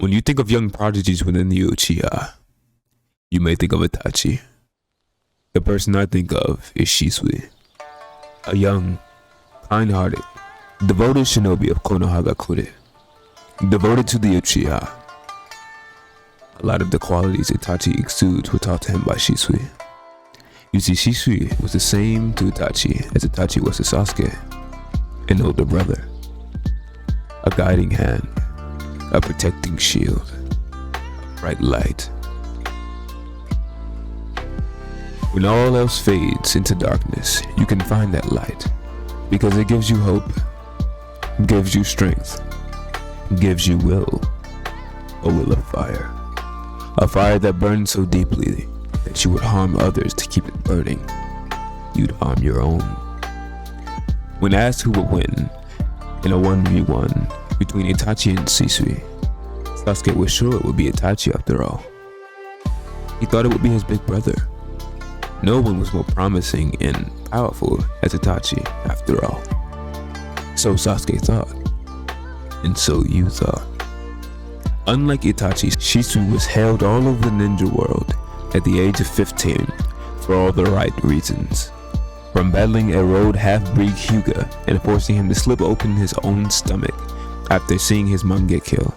When you think of young prodigies within the Uchiha, you may think of Itachi. The person I think of is Shisui, a young, kind-hearted, devoted shinobi of Konohagakure, devoted to the Uchiha. A lot of the qualities Itachi exudes were taught to him by Shisui. You see, Shisui was the same to Itachi as Itachi was to Sasuke, an older brother, a guiding hand, a protecting shield, a bright light. When all else fades into darkness, you can find that light, because it gives you hope, gives you strength, gives you will, a will of fire. A fire that burns so deeply that you would harm others to keep it burning. You'd harm your own. When asked who would win in a 1v1 between Itachi and Shisui, Sasuke was sure it would be Itachi after all. He thought it would be his big brother. No one was more promising and powerful as Itachi after all. So Sasuke thought, and so you thought. Unlike Itachi, Shisui was hailed all over the ninja world at the age of 15 for all the right reasons. From battling a road half-breed Hyuga and forcing him to slip open his own stomach after seeing his Mangekyō.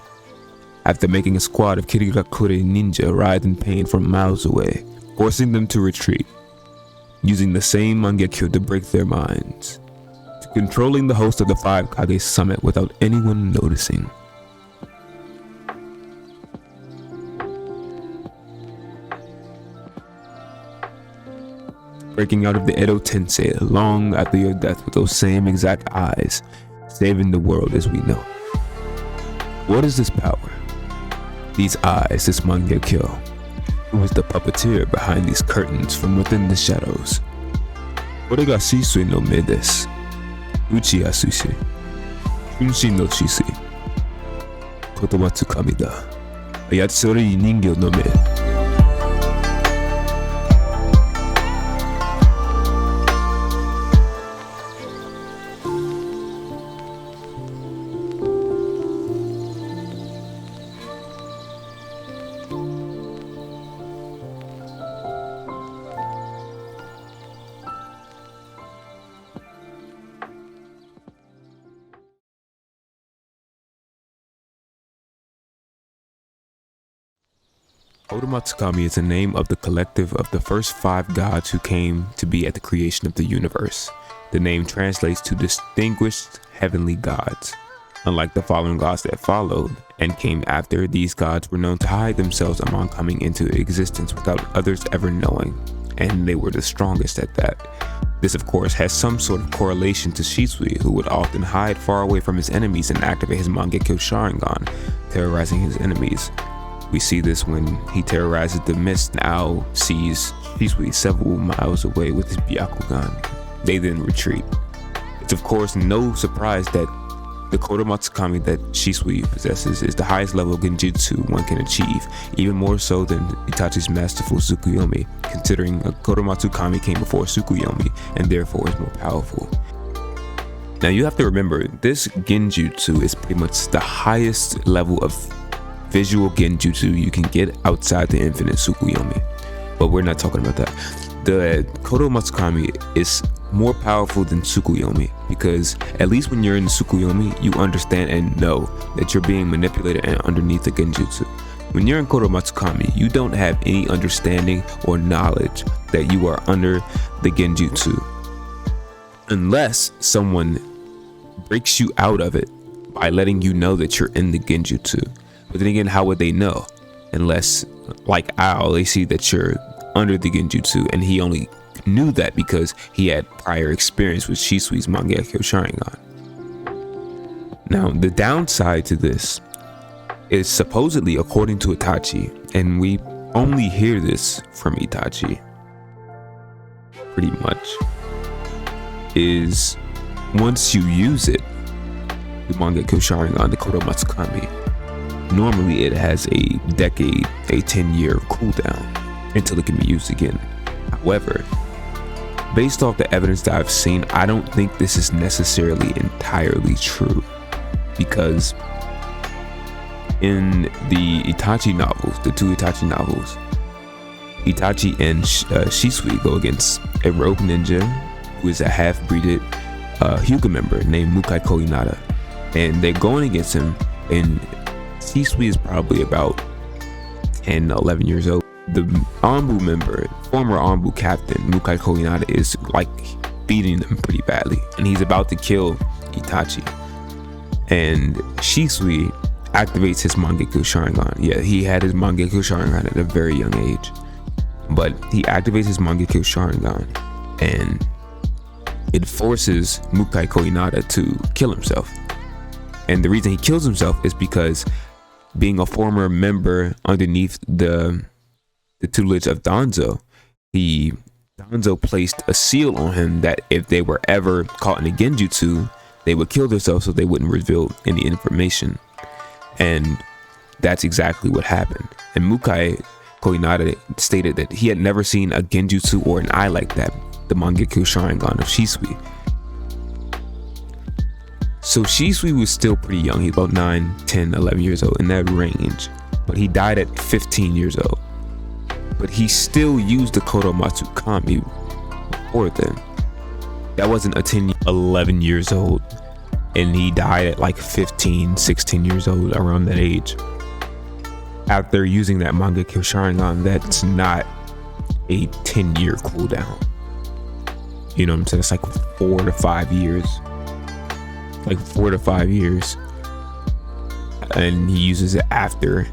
After making a squad of Kirigakure ninja writhe in pain from miles away, forcing them to retreat, using the same Mangekyō to break their minds, to controlling the host of the Five Kage Summit without anyone noticing. Breaking out of the Edo Tensei long after your death with those same exact eyes, saving the world as we know. What is this power? These eyes, this Mangekyō. Who is the puppeteer behind these curtains from within the shadows? Kore ga Shisui no me desu. Uchiha Shisui. Shunshin no Shisui. Kotoamatsukami da. Ayatsuri ningyo no me. Kotoamatsukami is the name of the collective of the first 5 gods who came to be at the creation of the universe. The name translates to distinguished heavenly gods. Unlike the following gods that followed and came after, these gods were known to hide themselves among coming into existence without others ever knowing, and they were the strongest at that. This of course has some sort of correlation to Shisui, who would often hide far away from his enemies and activate his Mangekyō Sharingan, terrorizing his enemies. We see this when he terrorizes the mist, now sees Shisui several miles away with his Byakugan. They then retreat. It's of course no surprise that the Kotoamatsukami that Shisui possesses is the highest level of genjutsu one can achieve, even more so than Itachi's masterful Tsukuyomi, considering Kotoamatsukami came before Tsukuyomi and therefore is more powerful. Now you have to remember, this genjutsu is pretty much the highest level of visual genjutsu you can get outside the infinite Tsukuyomi, but we're not talking about that. The Kotoamatsukami is more powerful than Tsukuyomi because at least when you're in Tsukuyomi, you understand and know that you're being manipulated and underneath the genjutsu. When you're in Kotoamatsukami, you don't have any understanding or knowledge that you are under the genjutsu unless someone breaks you out of it by letting you know that you're in the genjutsu. But then again, how would they know? Unless, like Ao, they see that you're under the genjutsu, and he only knew that because he had prior experience with Shisui's Mangekyō Sharingan. Now, the downside to this is supposedly, according to Itachi, and we only hear this from Itachi, pretty much, is once you use it, the Mangekyō Sharingan, the Kotoamatsukami, normally it has a decade, a 10-year cooldown until it can be used again. However, based off the evidence that I've seen, I don't think this is necessarily entirely true, because in the Itachi novels, the two Itachi novels, Itachi and Shisui go against a rogue ninja who is a half-breeded Hyuga member named Mangekyō Inada, and they're going against him. And Shisui is probably about 10, 11 years old. The Anbu member, former Anbu captain Mangekyō Inada, is like beating them pretty badly, and he's about to kill Itachi. And Shisui activates his Mangekyō Sharingan. Yeah, he had his Mangekyō Sharingan at a very young age, but he activates his Mangekyō Sharingan, and it forces Mangekyō Inada to kill himself. And the reason he kills himself is because, being a former member underneath the tutelage of Danzo, Danzo placed a seal on him that if they were ever caught in a genjutsu, they would kill themselves so they wouldn't reveal any information. And that's exactly what happened. And Mangekyō Inada stated that he had never seen a genjutsu or an eye like that, the Mangekyō Sharingan of Shisui. So Shisui was still pretty young. He's about 9, 10, 11 years old, in that range. But he died at 15 years old. But he still used the Kotoamatsukami before then. That wasn't a 10, 11 years old. And he died at like 15, 16 years old, around that age. After using that Mangekyō Sharingan, that's not a 10-year cooldown. You know what I'm saying? It's like 4 to 5 years. Like 4 to 5 years. And he uses it after.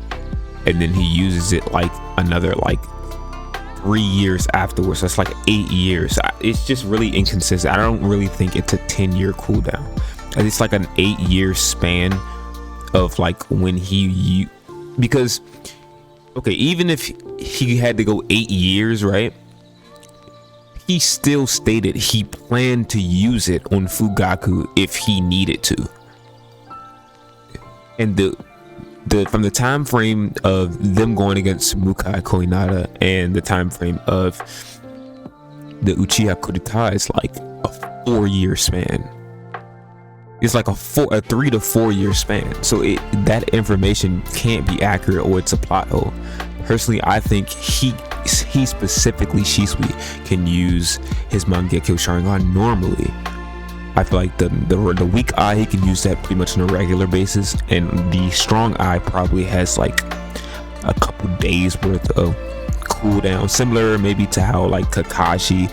And then he uses it like another like 3 years afterwards. That's like 8 years. It's just really inconsistent. I don't really think it's a 10-year cooldown. It's like an 8-year span of like when he because okay, even if he had to go 8 years, right? He still stated he planned to use it on Fugaku if he needed to. And from the time frame of them going against Mangekyō Inada and the time frame of the Uchiha Kudeta is like a 4-year span. It's like a 3 to 4 year span. So that information can't be accurate, or it's a plot hole. Personally, I think he specifically, Shisui, can use his Mangekyō Sharingan normally. I feel like the weak eye, he can use that pretty much on a regular basis, and the strong eye probably has like a couple days worth of cooldown, similar maybe to how like Kakashi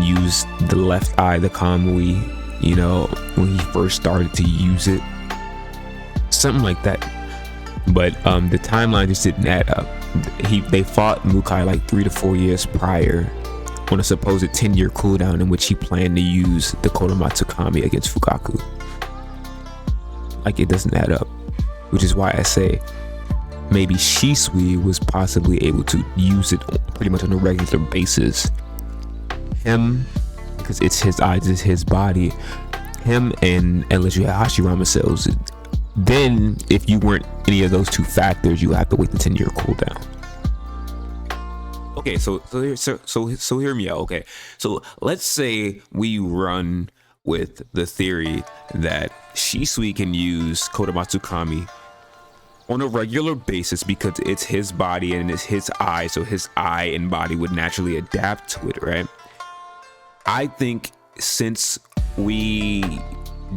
used the left eye, the Kamui, you know, when he first started to use it, something like that. But the timeline just didn't add up. They fought Mangekyō like 3 to 4 years prior on a supposed 10-year cooldown in which he planned to use the Kotoamatsukami against Fugaku. Like, it doesn't add up, which is why I say maybe Shisui was possibly able to use it pretty much on a regular basis. Him, because it's his eyes, it's his body. Him and unless you have Hashirama cells, then if you weren't any of those two factors, you have to wait the 10-year cooldown. Okay, so hear me out. Okay, so let's say we run with the theory that Shisui can use Kotoamatsukami on a regular basis because it's his body and it's his eye, so his eye and body would naturally adapt to it, right? I think since we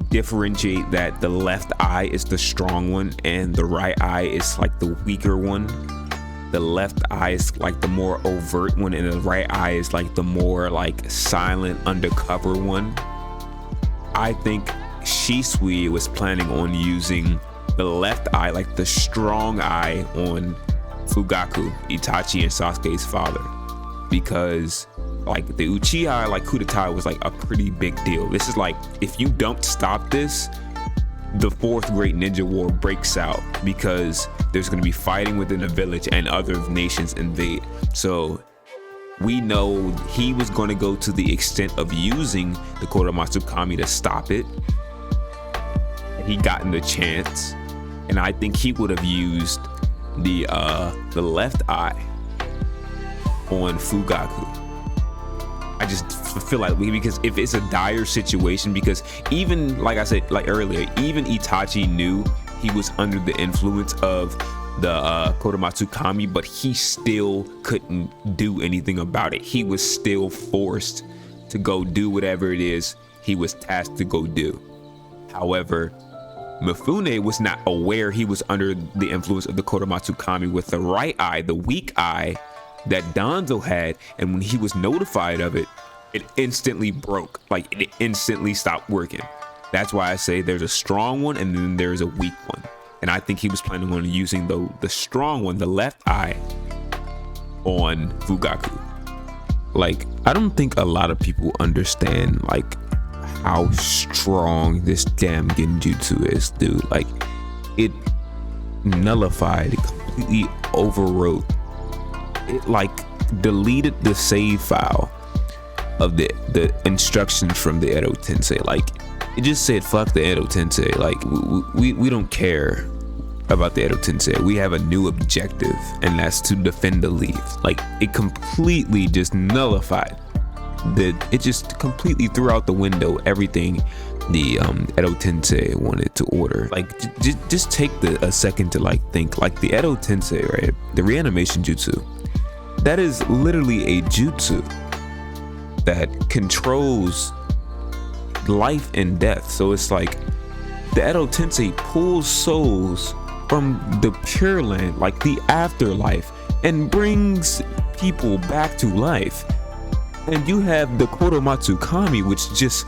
differentiate that the left eye is the strong one and the right eye is like the weaker one, the left eye is like the more overt one and the right eye is like the more like silent undercover one. I think Shisui was planning on using the left eye, like the strong eye, on Fugaku, Itachi and Sasuke's father, because like the Uchiha like Kudeta was like a pretty big deal. This is like, if you don't stop this, the fourth great ninja war breaks out because there's going to be fighting within the village and other nations invade. So we know he was going to go to the extent of using the Kotoamatsukami to stop it. He gotten the chance, and I think he would have used the left eye on Fugaku. I just feel like because if it's a dire situation, because even like I said like earlier, even Itachi knew he was under the influence of the Kotoamatsukami, but he still couldn't do anything about it. He was still forced to go do whatever it is he was tasked to go do. However, Mifune was not aware he was under the influence of the Kotoamatsukami with the right eye, the weak eye that Danzo had, and when he was notified of it, it instantly broke. Like, it instantly stopped working. That's why I say there's a strong one and then there's a weak one. And I think he was planning on using the strong one, the left eye, on Fugaku. Like, I don't think a lot of people understand like how strong this damn genjutsu is, dude. Like, it nullified, it completely overwrote, it like deleted the save file of the instructions from the Edo Tensei. Like, it just said fuck the Edo Tensei. Like, we don't care about the Edo Tensei. We have a new objective, and that's to defend the leaves. Like, it completely just nullified it just completely threw out the window everything the Edo Tensei wanted to order. Like, just take a second to like think. Like, the Edo Tensei, right, the reanimation jutsu, that is literally a jutsu that controls life and death. So it's like the Edo Tensei pulls souls from the Pure Land, like the afterlife, and brings people back to life. And you have the Kotoamatsukami, which just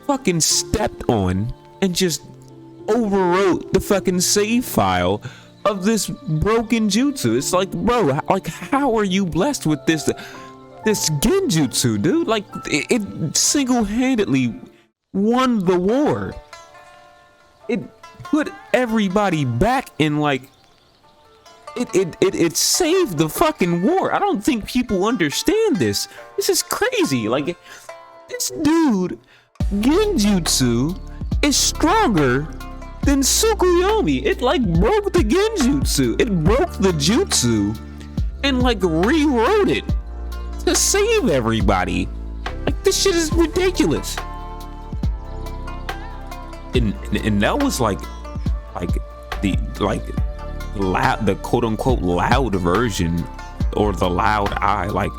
fucking stepped on and just overwrote the fucking save file of this broken jutsu. It's like, bro, like, how are you blessed with this genjutsu, dude? Like, it single-handedly won the war. It put everybody back in, like, it saved the fucking war. I don't think people understand this. This is crazy. Like, this dude genjutsu is stronger than Tsukuyomi. It like broke the genjutsu. It broke the jutsu and like rewrote it to save everybody. Like, this shit is ridiculous. And that was like the quote unquote loud version, or the loud eye, like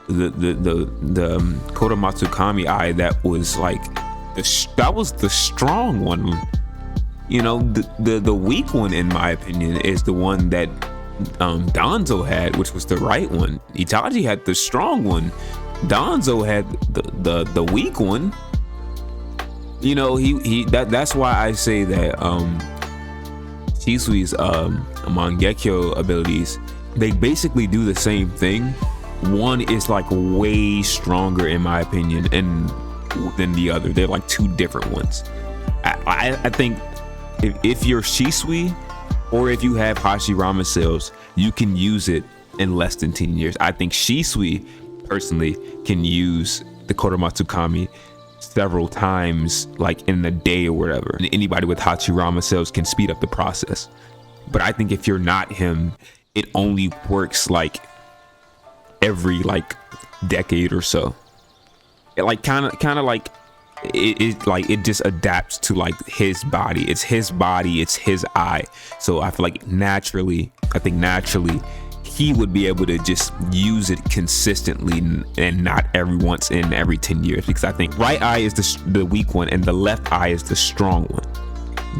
the Kotoamatsukami eye that was like that was the strong one. You know, the weak one, in my opinion, is the one that Danzo had, which was the right one. Itachi had the strong one. Danzo had the weak one. You know, that's why I say that Shisui's Mangekyō abilities, they basically do the same thing. One is like way stronger, in my opinion, than the other. They're like two different ones. I think if you're Shisui, or if you have Hashirama cells, you can use it in less than 10 years. I think Shisui personally can use the Kotoamatsukami several times, like in a day or whatever. And anybody with Hashirama cells can speed up the process. But I think if you're not him, it only works like every like decade or so. It like kind of like it just adapts to like his body. It's his body, it's his eye. So I feel like naturally he would be able to just use it consistently, and not once in every 10 years, because I think right eye is the weak one and the left eye is the strong one.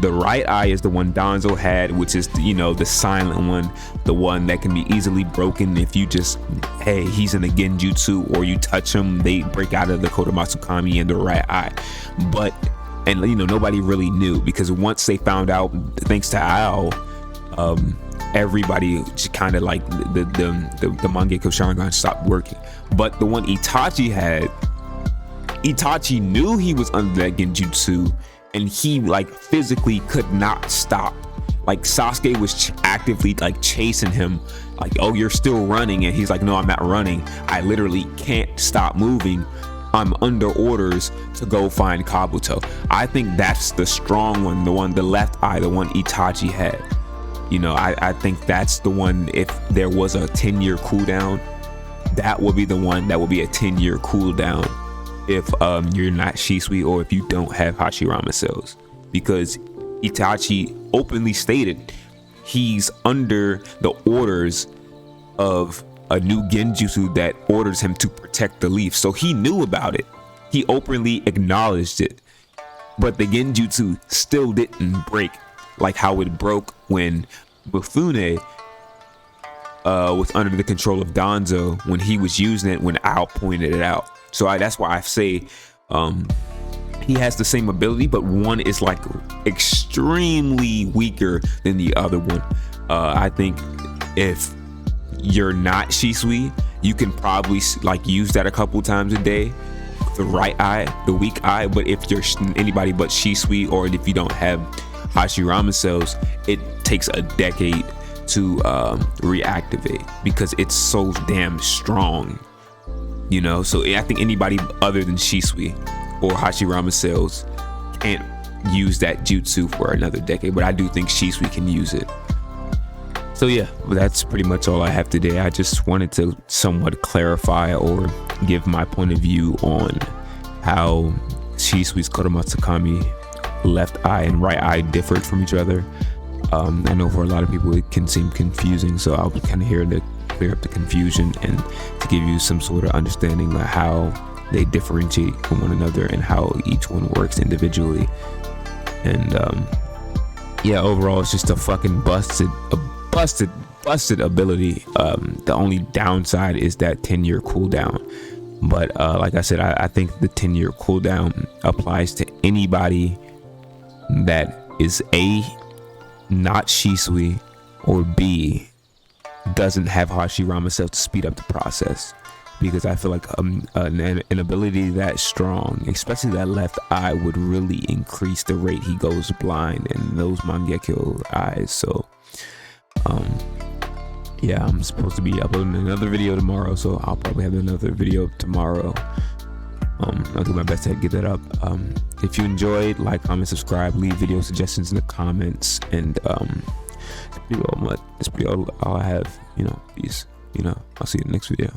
The right eye is the one Danzo had, which is, you know, the silent one, the one that can be easily broken if you just, hey, he's in a genjutsu, or you touch him, they break out of the Kotoamatsukami in the right eye. And you know, nobody really knew, because once they found out, thanks to Ao, everybody just kind of like the Mangekyō Sharingan stopped working. But the one Itachi had, Itachi knew he was under that genjutsu, and he like physically could not stop. Like, Sasuke was actively like chasing him, like, oh, you're still running, and he's like, no, I'm not running. I literally can't stop moving. I'm under orders to go find Kabuto. I think that's the strong one, the left eye, the one Itachi had. You know, I think that's the one. If there was a 10-year cooldown, that would be the one that would be a 10-year cooldown if you're not Shisui, or if you don't have Hashirama cells, because Itachi openly stated he's under the orders of a new genjutsu that orders him to protect the leaf. So he knew about it. He openly acknowledged it. But the genjutsu still didn't break like how it broke when Mifune was under the control of Danzo when he was using it when Ao pointed it out. So that's why I say he has the same ability, but one is like extremely weaker than the other one. I think if you're not Shisui, you can probably like use that a couple times a day, the right eye, the weak eye. But if you're anybody but Shisui, or if you don't have Hashirama cells, it takes a decade to reactivate because it's so damn strong, you know. So I think anybody other than Shisui or Hashirama cells can't use that jutsu for another decade, but I do think Shisui can use it. So yeah, that's pretty much all I have today. I just wanted to somewhat clarify or give my point of view on how Shisui's Kotoamatsukami left eye and right eye differed from each other. I know for a lot of people it can seem confusing, so I'll be kind of here to clear up the confusion and to give you some sort of understanding of how they differentiate from one another and how each one works individually. And yeah, overall it's just a fucking busted ability. The only downside is that 10-year cooldown, but like I said, I think the 10-year cooldown applies to anybody that is A, not Shisui, or B, doesn't have Hashirama cells to speed up the process. Because I feel like an ability that strong, especially that left eye, would really increase the rate he goes blind in those Mangekyō eyes. So yeah, I'm supposed to be uploading another video tomorrow, so I'll probably have another video tomorrow. I'll do my best to get that up. If you enjoyed, like, comment, subscribe, leave video suggestions in the comments, and that's pretty all I have. You know, peace. You know, I'll see you in the next video.